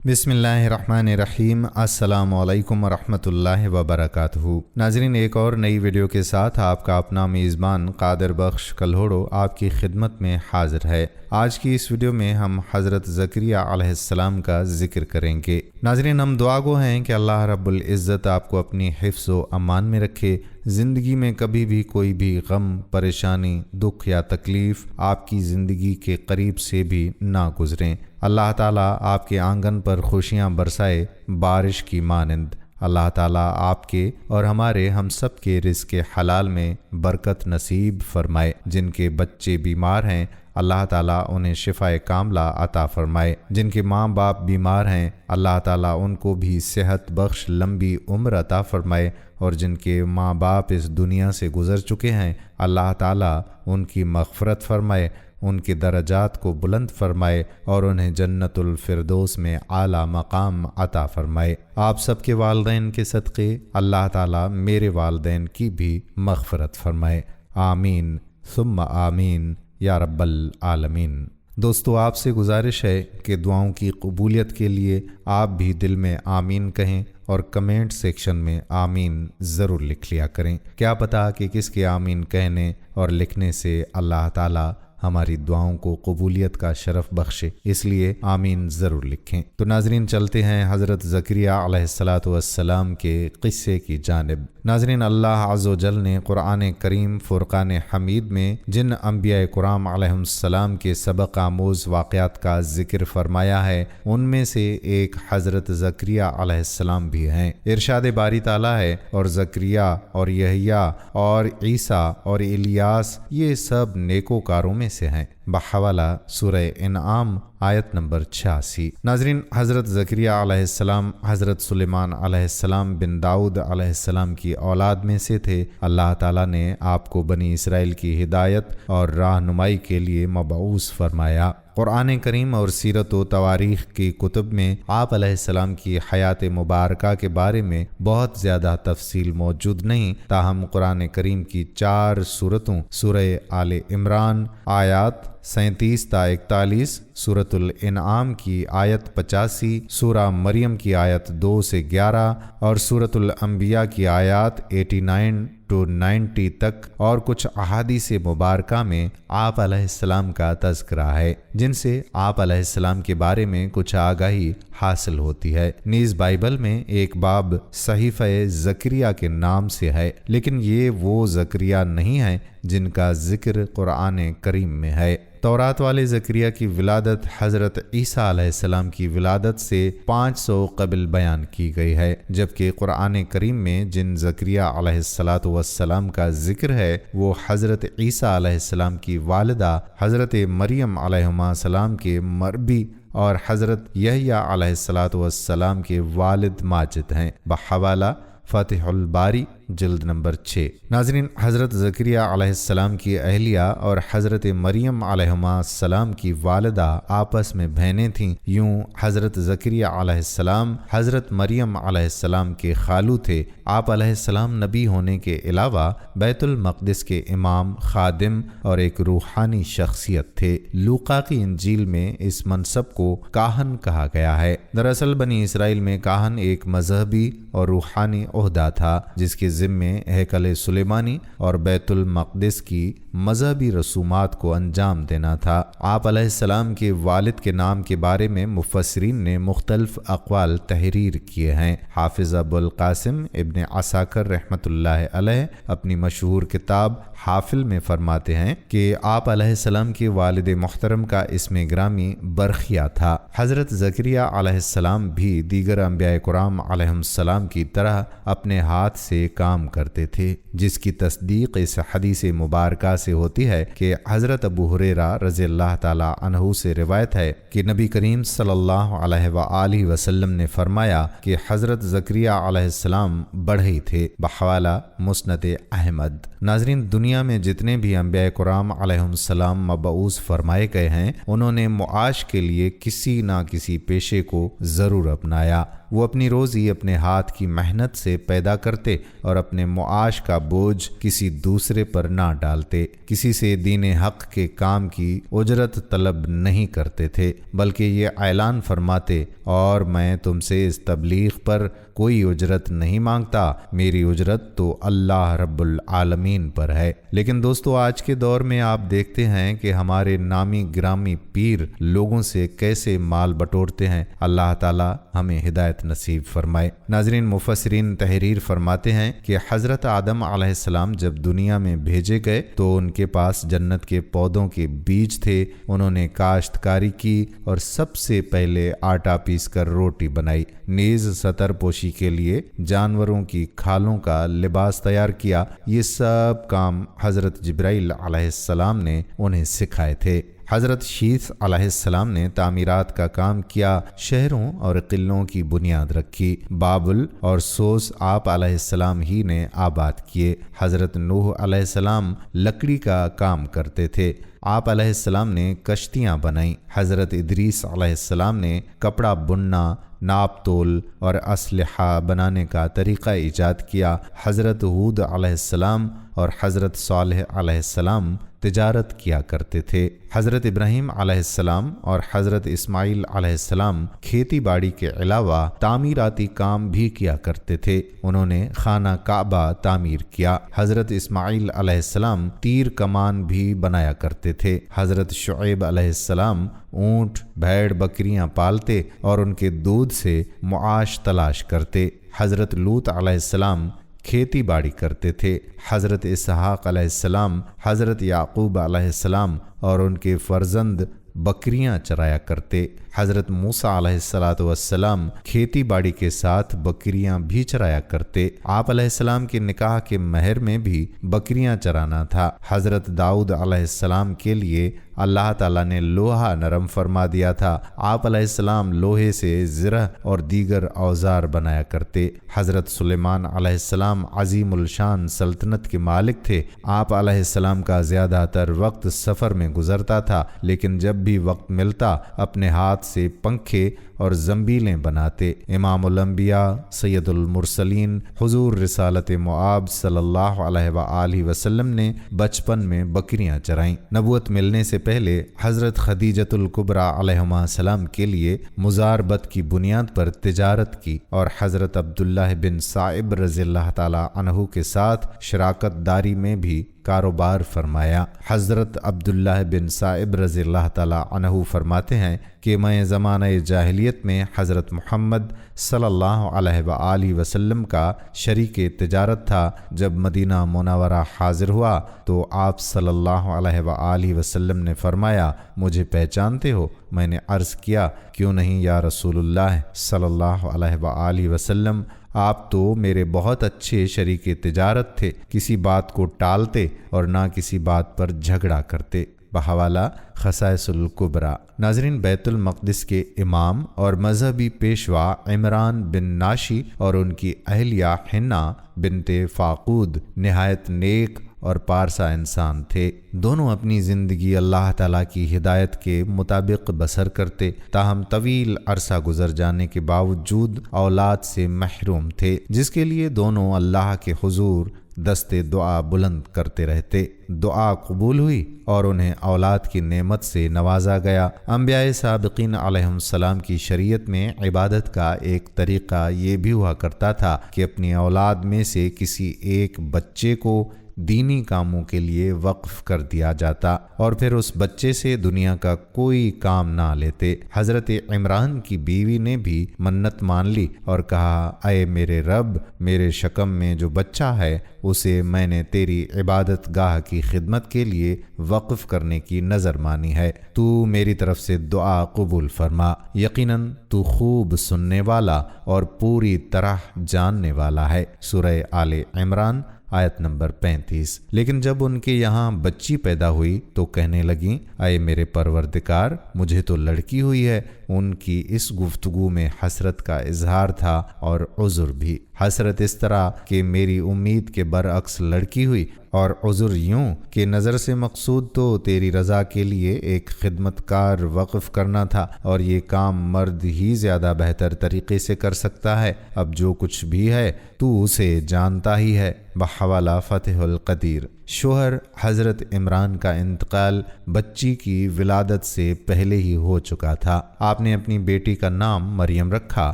बिस्मिल्लाहिर्रहमानिर्रहीम। अस्सलामु अलैकुम वरहमतुल्लाहि वबरकातुहू। नाज़रीन, एक और नई वीडियो के साथ आपका अपना मेज़बान कादिर बख्श कल्होड़ो आपकी खिदमत में हाज़िर है। आज की इस वीडियो में हम हज़रत ज़करिया अलैहिस्सलाम का ज़िक्र करेंगे। नाज़रीन, हम दुआ गो हैं कि अल्लाह रब्बुल इज़्ज़त आपको अपनी हिफ्ज़ व अमान में रखे। ज़िंदगी में कभी भी कोई भी गम, परेशानी, दुख या तकलीफ़ आपकी ज़िंदगी के करीब से भी ना गुज़रें। अल्लाह ताला आपके आंगन पर खुशियाँ बरसाए बारिश की मानंद। अल्लाह ताला आपके और हमारे हम सब के रिज़्क़ हलाल में बरकत नसीब फरमाए। जिनके बच्चे बीमार हैं अल्लाह ताला उन्हें शिफ़ाए कामला अता फ़रमाए। जिनके माँ बाप बीमार हैं अल्लाह ताला उनको भी सेहत बख्श लंबी उम्र अता फ़रमाए। और जिनके माँ बाप इस दुनिया से गुज़र चुके हैं अल्लाह ताला उनकी मग़फ़रत फ़रमाए, उनके दरजात को बुलंद फरमाए और उन्हें जन्नतुल फिरदौस में आला मकाम अता फरमाए। आप सबके वालदैन के सदक़े अल्लाह ताला मेरे वालदैन की भी मग़फ़रत फरमाए। आमीन सुम्मा आमीन या रब्बल आलमीन। दोस्तों, आपसे गुजारिश है कि दुआओं की कबूलियत के लिए आप भी दिल में आमीन कहें और कमेंट सेक्शन में आमीन ज़रूर लिख लिया करें। क्या पता कि किसके आमीन कहने और लिखने से अल्लाह ताला हमारी दुआओं को कबूलियत का शरफ़ बख्शे, इसलिए आमीन ज़रूर लिखें। तो नाज़रीन, चलते हैं हज़रत ज़करिया अलैहिस्सलातु वस्सलाम के क़िस्से की जानिब। नाज़रीन, अल्लाह अज़्ज़ व जल ने क़ुरआन करीम फ़ुरक़ान हमीद में जिन अंबिया कुराम अलैहिस्सलाम के सबक आमूज़ वाक़यात का ज़िक्र फ़रमाया है उनमें से एक हज़रत ज़करिया अलैहिस्सलाम भी हैं। इरशाद बारी ताला है, और ज़करिया और यहया और ईसा और इलियास ये सब नेकोकारों में से हैं। बहवाला सूरह इनआम आयत नंबर 86। नाज़रीन, हज़रत ज़करिया अलैहिस्सलाम हज़रत सुलेमान अलैहिस्सलाम बिन दाऊद अलैहिस्सलाम की औलाद में से थे। अल्लाह ताला ने आपको बनी इसराइल की हिदायत और रहनुमाई के लिए मबऊस फरमाया। क़ुरआन करीम और सीरत व तवारीख़ की कुतुब में आप अलैहिस्सलाम की हयात मुबारका के बारे में बहुत ज़्यादा तफसील मौजूद नहीं, ताहम क़ुरआन करीम की 4 सूरतों सूरह आले इमरान आयात 37 ता 41, सूरतुल इनआम की आयत 85, सूरा मरियम की आयत 2 से 11 और सूरतुल अंबिया की आयत 89 to 90 तक और कुछ अहादीस मुबारका में आप अलैहिस्सलाम का तज़किरा है, जिनसे आप अलैहिस्सलाम के बारे में कुछ आगाही हासिल होती है। नीज़ बाइबल में एक बाब सहीफ़े ज़करिया के नाम से है, लेकिन ये वो ज़करिया नहीं है जिनका ज़िक्र क़ुरआन करीम में है। तौरात वाले ज़करिया की विलादत हज़रत ईसा अलैहिस्सलाम की विलादत से 500 कबल बयान की गई है, जबकि क़ुरआन करीम में जिन ज़करिया अलैहिस्सलातु वस्सलाम का ज़िक्र है वो हज़रत ईसा अलैहिस्सलाम की वालिदा हज़रत मरियम अलैहिस्सलाम के मरबी और हज़रत यहया अलैहिस्सलातु वस्सलाम के वालिद माजिद हैं। बहवाला फ़ातिहुल बारी जिल्द नंबर 6। नाज़रीन, हज़रत ज़करिया अलैहिस्सलाम की अहलिया और हज़रत मरियम अलैहिस्सलाम की वालिदा आपस में बहनें थीं। यूं हज़रत ज़करिया अलैहिस्सलाम हज़रत मरियम अलैहिस्सलाम के खालू थे। आप अलैहिस्सलाम नबी होने के अलावा बैतुल मक़दिस के इमाम, खादिम और एक रूहानी शख्सियत थे। लूका की इंजील में इस मनसब को काहन कहा गया है। दरअसल बनी इसराइल में काहन एक मजहबी और रूहानी ओहदा था, जिसके ज़िम्मे हैकल सुलेमानी और बैतुल मक़दिस की मजहबी रसूमात को अंजाम देना था। आप अलैहिस्सलाम के वालिद के नाम के बारे में मुफस्सिरीन ने मुख्तलिफ अक़वाल तहरीर किए हैं। हाफिज़ अबुल क़ासिम इब्न असाकर रहमतुल्लाह अलैह अपनी मशहूर किताब हाफिल में फरमाते हैं कि आप अलैहिस्सलाम के वालिद मोहतरम का इसमें ग्रामी बरखिया था। हज़रत ज़करिया अलैहिस्सलाम भी दीगर अंबिया कुराम अलैहिस्सलाम की तरह अपने हाथ से काम करते थे, जिसकी तस्दीक इस हदीस मुबारका से होती है कि हज़रत अबू हुरैरा रज़ियल्लाहु ताला अन्हु से रिवायत है कि नबी करीम सल्लल्लाहु अलैहि वसल्लम ने फरमाया कि हज़रत ज़करिया अलैहिस्सलाम बढ़ई थे। बहवाला मुस्नद अहमद। नाज़रीन, दुनिया में जितने भी अंबिया कुराम अलैहिस्सलाम मबऊस फरमाए गए हैं उन्होंने मुआश के लिए किसी ना किसी पेशे को ज़रूर अपनाया। وہ اپنی روزی اپنے ہاتھ کی محنت سے پیدا کرتے اور اپنے معاش کا بوجھ کسی دوسرے پر نہ ڈالتے، کسی سے دین حق کے کام کی اجرت طلب نہیں کرتے تھے، بلکہ یہ اعلان فرماتے اور میں تم سے اس تبلیغ پر کوئی اجرت نہیں مانگتا، میری اجرت تو اللہ رب العالمین پر ہے۔ لیکن دوستو، آج کے دور میں آپ دیکھتے ہیں کہ ہمارے نامی گرامی پیر لوگوں سے کیسے مال بٹورتے ہیں۔ اللہ تعالی ہمیں ہدایت نصیب فرمائے۔ ناظرین، مفسرین تحریر فرماتے ہیں کہ حضرت آدم علیہ السلام جب دنیا میں بھیجے گئے تو ان کے پاس جنت کے پودوں کے بیج تھے، انہوں نے کاشتکاری کی اور سب سے پہلے آٹا پیس کر روٹی بنائی، نیز ستر پوشی کے لیے جانوروں کی کھالوں کا لباس تیار کیا۔ یہ سب کام حضرت جبرائیل علیہ السلام نے انہیں سکھائے تھے۔ حضرت شیث علیہ السلام نے تعمیرات کا کام کیا، شہروں اور قلعوں کی بنیاد رکھی، بابل اور سوس آپ علیہ السلام ہی نے آباد کیے۔ حضرت نوح علیہ السلام لکڑی کا کام کرتے تھے، آپ علیہ السلام نے کشتیاں بنائیں۔ حضرت ادریس علیہ السلام نے کپڑا بننا، ناپ تول اور اسلحہ بنانے کا طریقہ ایجاد کیا۔ حضرت ہود علیہ السلام اور حضرت صالح علیہ السلام تجارت کیا کرتے تھے۔ حضرت ابراہیم علیہ السلام اور حضرت اسماعیل علیہ السلام کھیتی باڑی کے علاوہ تعمیراتی کام بھی کیا کرتے تھے، انہوں نے خانہ کعبہ تعمیر کیا۔ حضرت اسماعیل علیہ السلام تیر کمان بھی بنایا کرتے تھے۔ حضرت شعیب علیہ السلام اونٹ، بھیڑ، بکریاں پالتے اور ان کے دودھ سے معاش تلاش کرتے۔ حضرت لوط علیہ السلام کھیتی باڑی کرتے تھے۔ حضرت اسحاق علیہ السلام، حضرت یعقوب علیہ السلام اور ان کے فرزند بکریاں چرایا کرتے۔ حضرت موسیٰ علیہ السلام کھیتی باڑی کے ساتھ بکریاں بھی چرایا کرتے۔ آپ علیہ السلام کے نکاح کے مہر میں بھی بکریاں چرانا تھا۔ حضرت داؤد علیہ السلام کے لیے اللہ تعالیٰ نے لوہا نرم فرما دیا تھا، آپ علیہ السلام لوہے سے زرہ اور دیگر اوزار بنایا کرتے۔ حضرت سلیمان علیہ السلام عظیم الشان سلطنت کے مالک تھے، آپ علیہ السلام کا زیادہ تر وقت سفر میں گزرتا تھا، لیکن جب بھی وقت ملتا اپنے ہاتھ سے پنکھے اور زنبیلیں بناتے۔ امام الانبیاء سید المرسلین حضور رسالت مآب صلی اللہ علیہ وآلہ وسلم نے بچپن میں بکریاں چرائیں۔ نبوت ملنے سے پہلے حضرت خدیجۃ الکبریٰ علیہ السلام کے لیے مزاربت کی بنیاد پر تجارت کی اور حضرت عبداللہ بن صائب رضی اللہ تعالی عنہ کے ساتھ شراکت داری میں بھی کاروبار فرمایا۔ حضرت عبداللہ بن صائب رضی اللہ تعالی عنہ فرماتے ہیں کہ میں زمانہ جاہلیت میں حضرت محمد صلی اللہ علیہ وآلہ وسلم کا شریک تجارت تھا۔ جب مدینہ منورہ حاضر ہوا تو آپ صلی اللہ علیہ وآلہ وسلم نے فرمایا، مجھے پہچانتے ہو؟ میں نے عرض کیا، کیوں نہیں یا رسول اللہ صلی اللہ علیہ وآلہ وسلم، آپ تو میرے بہت اچھے شریک تجارت تھے، کسی بات کو ٹالتے اور نہ کسی بات پر جھگڑا کرتے۔ بحوالہ خصائص الکبریٰ۔ ناظرین، بیت المقدس کے امام اور مذہبی پیشوا عمران بن ناشی اور ان کی اہلیہ حنا بنت فاقود نہایت نیک اور پارسا انسان تھے۔ دونوں اپنی زندگی اللہ تعالیٰ کی ہدایت کے مطابق بسر کرتے، تاہم طویل عرصہ گزر جانے کے باوجود اولاد سے محروم تھے، جس کے لیے دونوں اللہ کے حضور دست دعا بلند کرتے رہتے۔ دعا قبول ہوئی اور انہیں اولاد کی نعمت سے نوازا گیا۔ انبیاء سابقین علیہم السلام کی شریعت میں عبادت کا ایک طریقہ یہ بھی ہوا کرتا تھا کہ اپنی اولاد میں سے کسی ایک بچے کو دینی کاموں کے لیے وقف کر دیا جاتا اور پھر اس بچے سے دنیا کا کوئی کام نہ لیتے۔ حضرت عمران کی بیوی نے بھی منت مان لی اور کہا، اے میرے رب، میرے شکم میں جو بچہ ہے اسے میں نے تیری عبادت گاہ کی خدمت کے لیے وقف کرنے کی نظر مانی ہے، تو میری طرف سے دعا قبول فرما، یقیناً تو خوب سننے والا اور پوری طرح جاننے والا ہے۔ سورہ آل عمران آیت نمبر 35۔ لیکن جب ان کے یہاں بچی پیدا ہوئی تو کہنے لگیں، اے میرے پروردگار، مجھے تو لڑکی ہوئی ہے۔ ان کی اس گفتگو میں حسرت کا اظہار تھا اور عذر بھی۔ حسرت اس طرح کہ میری امید کے برعکس لڑکی ہوئی، اور عذر یوں کہ نظر سے مقصود تو تیری رضا کے لیے ایک خدمت کار وقف کرنا تھا، اور یہ کام مرد ہی زیادہ بہتر طریقے سے کر سکتا ہے۔ اب جو کچھ بھی ہے تو اسے جانتا ہی ہے۔ بحوالہ فتح القدیر۔ شوہر حضرت عمران کا انتقال بچی کی ولادت سے پہلے ہی ہو چکا تھا۔ آپ نے اپنی بیٹی کا نام مریم رکھا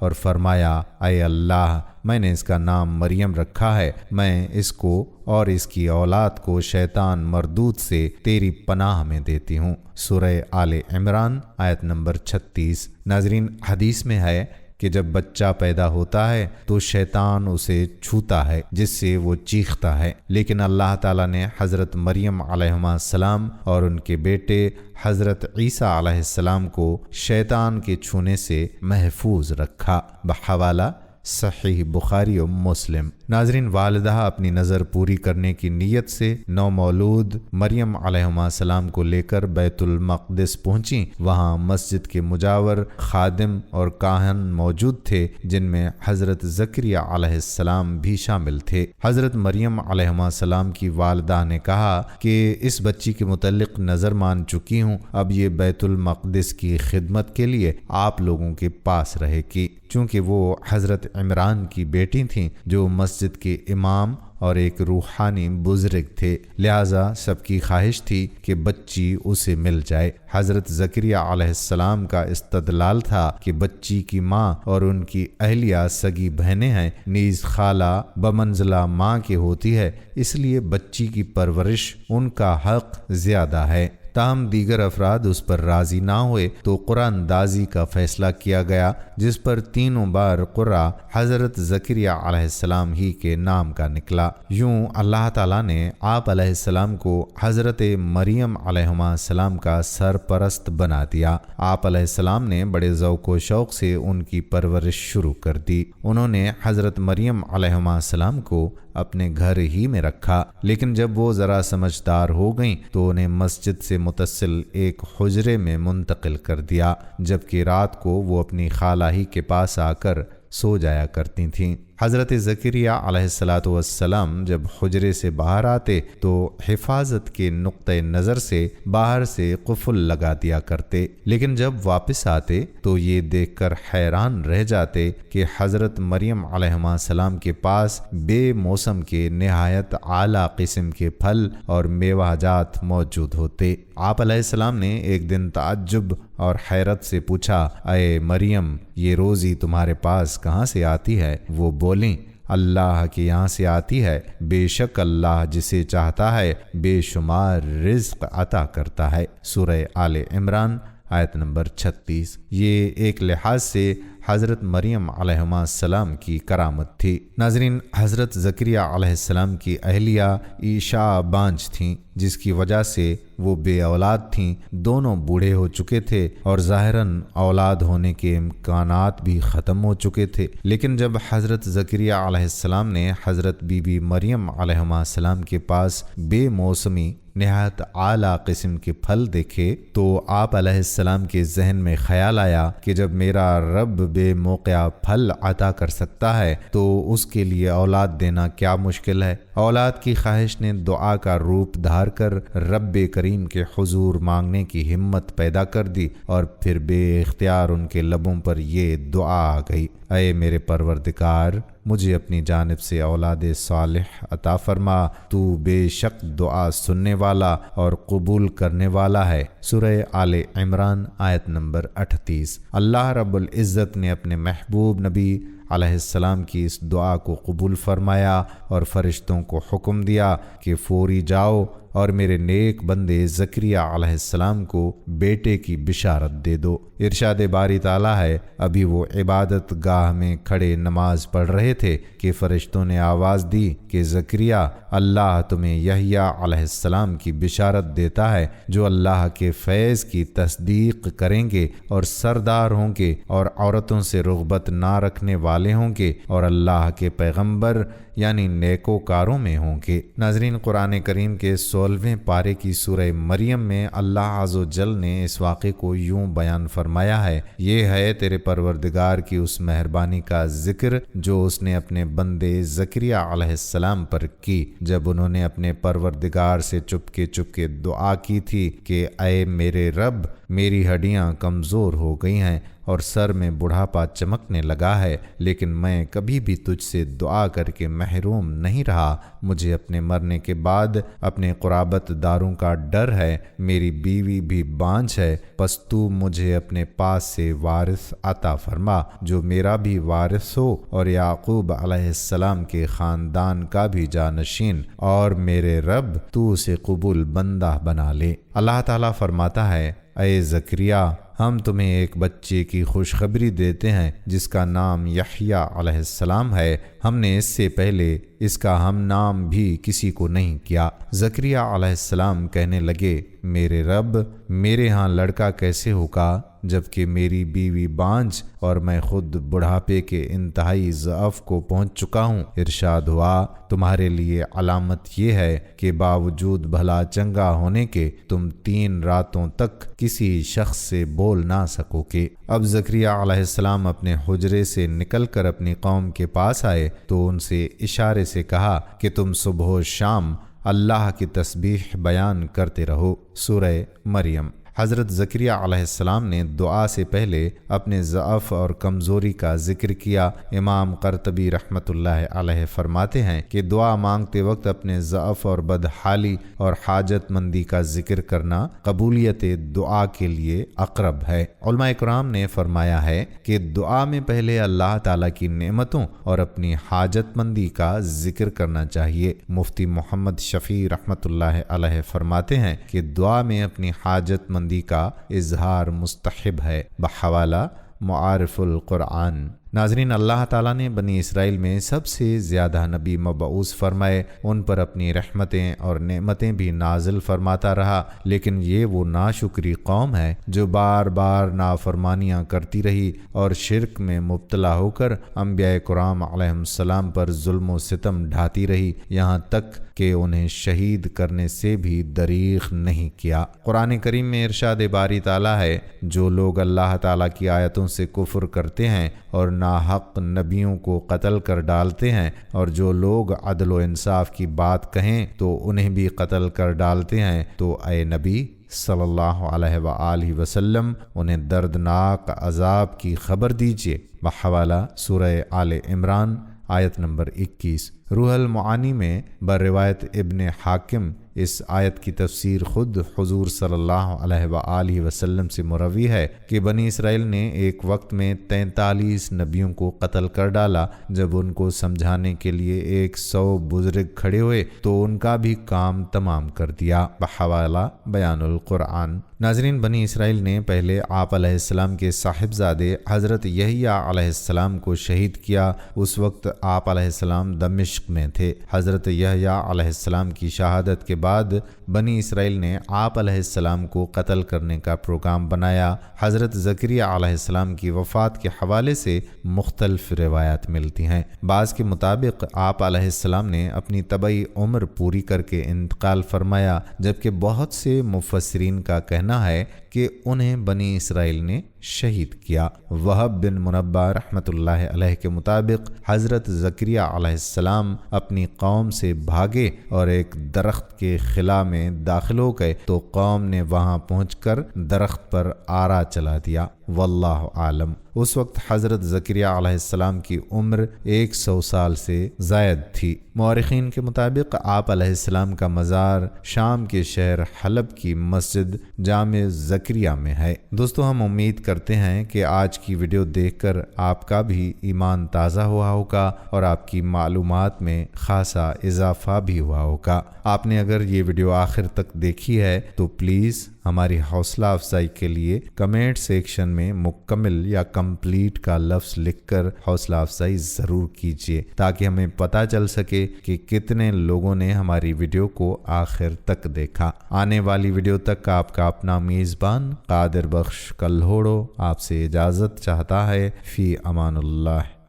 اور فرمایا، اے اللہ، میں نے اس کا نام مریم رکھا ہے، میں اس کو اور اس کی اولاد کو شیطان مردود سے تیری پناہ میں دیتی ہوں۔ سورہ آل عمران آیت نمبر 36۔ ناظرین، حدیث میں ہے کہ جب بچہ پیدا ہوتا ہے تو شیطان اسے چھوتا ہے جس سے وہ چیختا ہے، لیکن اللہ تعالیٰ نے حضرت مریم علیہ السلام اور ان کے بیٹے حضرت عیسیٰ علیہ السلام کو شیطان کے چھونے سے محفوظ رکھا۔ بحوالہ صحیح بخاری و مسلم۔ ناظرین، والدہ اپنی نظر پوری کرنے کی نیت سے نومولود مریم علیہ السلام کو لے کر بیت المقدس پہنچیں۔ وہاں مسجد کے مجاور خادم اور کاہن موجود تھے، جن میں حضرت زکریا علیہ السلام بھی شامل تھے۔ حضرت مریم علیہ السلام کی والدہ نے کہا کہ اس بچی کے متعلق نظر مان چکی ہوں، اب یہ بیت المقدس کی خدمت کے لیے آپ لوگوں کے پاس رہے گی، چونکہ وہ حضرت عمران کی بیٹی تھیں جو مسجد کے امام اور ایک روحانی بزرگ تھے، لہٰذا سب کی خواہش تھی کہ بچی اسے مل جائے۔ حضرت زکریا علیہ السلام کا استدلال تھا کہ بچی کی ماں اور ان کی اہلیہ سگی بہنیں ہیں، نیز خالہ بمنزلہ ماں کے ہوتی ہے، اس لیے بچی کی پرورش ان کا حق زیادہ ہے۔ تاہم دیگر افراد اس پر راضی نہ ہوئے تو قرآن اندازی کا فیصلہ کیا گیا، جس پر تینوں بار قرہ حضرت زکریا علیہ السلام ہی کے نام کا نکلا۔ یوں اللہ تعالیٰ نے آپ علیہ السلام کو حضرت مریم علیہ السلام کا سرپرست بنا دیا۔ آپ علیہ السلام نے بڑے ذوق و شوق سے ان کی پرورش شروع کر دی۔ انہوں نے حضرت مریم علیہ السلام کو اپنے گھر ہی میں رکھا، لیکن جب وہ ذرا سمجھدار ہو گئیں تو انہیں مسجد سے متصل ایک حجرے میں منتقل کر دیا، جبکہ رات کو وہ اپنی خالہ ہی کے پاس آ کر سو جایا کرتی تھیں۔ حضرت زکریا علیہ السلام جب حجرے سے باہر آتے تو حفاظت کے نقطۂ نظر سے باہر سے قفل لگا دیا کرتے، لیکن جب واپس آتے تو یہ دیکھ کر حیران رہ جاتے کہ حضرت مریم علیہ السلام کے پاس بے موسم کے نہایت اعلیٰ قسم کے پھل اور میوہ جات موجود ہوتے۔ آپ علیہ السلام نے ایک دن تعجب اور حیرت سے پوچھا، اے مریم، یہ روزی تمہارے پاس کہاں سے آتی ہے؟ وہ بولیں، اللہ کے یہاں سے آتی ہے، بے شک اللہ جسے چاہتا ہے بے شمار رزق عطا کرتا ہے۔ سورہ آل عمران آیت نمبر 36۔ یہ ایک لحاظ سے حضرت مریم علیہ السلام کی کرامت تھی۔ ناظرین، حضرت زکریا علیہ السلام کی اہلیہ عیشا بانجھ تھیں، جس کی وجہ سے وہ بے اولاد تھیں۔ دونوں بوڑھے ہو چکے تھے اور ظاہراً اولاد ہونے کے امکانات بھی ختم ہو چکے تھے، لیکن جب حضرت زکریا علیہ السلام نے حضرت بی بی مریم علیہ السلام کے پاس بے موسمی نہایت اعلیٰ قسم کے پھل دیکھے تو آپ علیہ السلام کے ذہن میں خیال آیا کہ جب میرا رب بے موقع پھل عطا کر سکتا ہے تو اس کے لیے اولاد دینا کیا مشکل ہے۔ اولاد کی خواہش نے دعا کا روپ دھار کر رب کریم کے حضور مانگنے کی ہمت پیدا کر دی، اور پھر بے اختیار ان کے لبوں پر یہ دعا آ گئی، اے میرے پروردگار، مجھے اپنی جانب سے اولاد صالح عطا فرما، تو بے شک دعا سننے والا اور قبول کرنے والا ہے۔ سورہ آل عمران آیت نمبر 38۔ اللہ رب العزت نے اپنے محبوب نبی علیہ السلام کی اس دعا کو قبول فرمایا اور فرشتوں کو حکم دیا کہ فوری جاؤ اور میرے نیک بندے زکریا علیہ السلام کو بیٹے کی بشارت دے دو۔ ارشاد باری تعالیٰ ہے، ابھی وہ عبادت گاہ میں کھڑے نماز پڑھ رہے تھے کہ فرشتوں نے آواز دی کہ زکریا، اللہ تمہیں یحییٰ علیہ السلام کی بشارت دیتا ہے، جو اللہ کے فیض کی تصدیق کریں گے اور سردار ہوں گے اور عورتوں سے رغبت نہ رکھنے والے ہوں گے، اور اللہ کے پیغمبر यानी नेकोकारों में होंगे। नाजरीन, कुरान करीम के 16वें पारे की सूरह मरियम में अल्लाह अज़्ज़ जल ने इस वाक़े को यूं बयान फरमाया है, ये है तेरे परवरदिगार की उस मेहरबानी का जिक्र जो उसने अपने बंदे ज़करिया अलैहिस्सलाम पर की जब उन्होंने अपने परवरदिगार से चुपके दुआ की थी कि ऐ मेरे रब, मेरी हड्डियां कमज़ोर हो गई हैं और सर में बुढ़ापा चमकने लगा है, लेकिन मैं कभी भी तुझसे दुआ करके महरूम नहीं रहा। मुझे अपने मरने के बाद अपने क़ुराबत दारों का डर है, मेरी बीवी भी बांझ है, बस तू मुझे अपने पास से वारिस अता फरमा जो मेरा भी वारिस हो और याकूब अलैहिस्सलाम के ख़ानदान का भी जानशीन, और मेरे रब तू उसे कबूल बंदा बना ले। अल्लाह ताला फरमाता है, ऐ ज़करिया, हम तुम्हें एक बच्चे की खुशखबरी देते हैं जिसका नाम यहया अलैहिस्सलाम है। हमने इससे पहले इसका हम नाम भी किसी को नहीं किया। ज़करिया अलैहिस्सलाम कहने लगे, मेरे रब, मेरे यहाँ लड़का कैसे होगा जबकि मेरी बीवी बांझ और मैं खुद बुढ़ापे के इंतहाई ज़अफ़ को पहुँच चुका हूँ। इरशाद हुआ, तुम्हारे लिए अलामत ये है कि बावजूद भला चंगा होने के तुम 3 रातों तक किसी शख्स से बोल ना सकोगे। अब ज़करिया अलैहिस्सलाम अपने हुजरे से निकलकर अपनी कौम के पास आए तो उनसे इशारे से कहा कि तुम सुबह शाम अल्लाह की तस्बीह बयान करते रहो। सूरह मरियम। हज़रत ज़करिया अलैहिस्सलाम ने दुआ से पहले अपने ज़अफ़ और कमज़ोरी का ज़िक्र किया। इमाम क़र्तबी रहमतुल्लाह अलैह फरमाते हैं कि दुआ मांगते वक्त अपने ज़अफ़ और बदहाली और हाजतमंदी का ज़िक्र करना कबूलियत दुआ के लिए अक़रब है। उलमा इकराम ने फरमाया है कि दुआ में पहले अल्लाह ताला की नेमतों और अपनी हाजतमंदी का ज़िक्र करना चाहिए। मुफ्ती मोहम्मद शफ़ी रहमतुल्लाह अलैह फरमाते हैं कि दुआ में अपनी हाजतमंदी का इजहार मुस्तहिब है। बहवाला मुआरिफुल कुरान। नाज़रीन, अल्लाह ताला ने बनी इसराइल में सबसे ज़्यादा नबी मबऊस फरमाए, उन पर अपनी रहमतें और नेमतें भी नाजिल फरमाता रहा, लेकिन ये वो नाशुक्री कौम है जो बार बार नाफरमानियाँ करती रही और शिरक में मुब्तला होकर अंबिया कुराम अलैहिस्सलाम पर जुल्म व सितम ढाती रही, यहाँ तक कि उन्हें शहीद करने से भी दरीग़ नहीं किया। कुरान करीम में इरशाद बारी ताला है, जो लोग अल्लाह ताला की आयतों से कुफ्र करते हैं और नाहक नबियों को कत्ल कर डालते हैं, और जो लोग अदल व इंसाफ की बात कहें तो उन्हें भी कत्ल कर डालते हैं, तो ए नबी सल्लल्लाहु अलैहि वसल्लम उन्हें दर्दनाक अजाब की खबर दीजिए। बहवाला सूरह आले इमरान आयत नंबर 21। रूहुल मुआनी में बर्रिवायत इब्न हाकिम इस आयत की तफसीर खुद हुजूर सल्लल्लाहु अलैहि वसल्लम से मुरवी है कि बनी इसराइल ने एक वक्त में 43 नबियों को कत्ल कर डाला। जब उनको समझाने के लिए 100 बुजुर्ग खड़े हुए तो उनका भी काम तमाम कर दिया। बहवाला बयानुल कुरान। नाज़रीन, बनी इसराइल ने पहले आप अलैहिस्सलाम के साहिबजादे हज़रत यहया अलैहिस्सलाम को शहीद किया। उस वक्त आप अलैहिस्सलाम दमिश्क में थे। हज़रत यहया अलैहिस्सलाम की शहादत के बाद बनी इसराइल ने आप अलैहिस्सलाम को कत्ल करने का प्रोग्राम बनाया। हज़रत ज़करिया अलैहिस्सलाम की वफ़ात के हवाले से मुख्तलिफ रिवायात मिलती हैं। बाज़ के मुताबिक आप अलैहिस्सलाम ने अपनी तबई उम्र पूरी करके इंतकाल फरमाया, जबकि बहुत से मुफस्सिरीन का कहना है कि उन्हें बनी इसराइल ने शहीद किया। वहब बिन मुनब्बा रहमतुल्लाह अलैह के मुताबिक हज़रत ज़करिया अलैहिस्सलाम अपनी कौम से भागे और एक दरख्त के खिला में दाखिल हो गए तो कौम ने वहां पहुंचकर दरख्त पर आरा चला दिया। वल्लाहु आलम। उस वक्त हज़रत ज़करिया अलैहिस्सलाम की उम्र 100 साल से ज़ायद थी। मौरिखीन के मुताबिक आप अलैहिस्सलाम का मज़ार शाम के शहर हलब की मस्जिद जामे ज़करिया में है। दोस्तों, हम उम्मीद करते हैं कि आज की वीडियो देखकर आपका भी ईमान ताज़ा हुआ होगा और आपकी मालूमात में खासा इजाफा भी हुआ होगा। आपने अगर ये वीडियो आखिर तक देखी है तो प्लीज़ हमारी हौसला अफजाई के लिए कमेंट सेक्शन में मुकम्मल या कंप्लीट का लफ्ज़ लिखकर हौसला अफजाई ज़रूर कीजिए ताकि हमें पता चल सके कि कितने लोगों ने हमारी वीडियो को आखिर तक देखा। आने वाली वीडियो तक आपका अपना मेज़बान कादिर बख्श कल्होड़ो आपसे इजाज़त चाहता है। फ़ी अमानुल्लाह।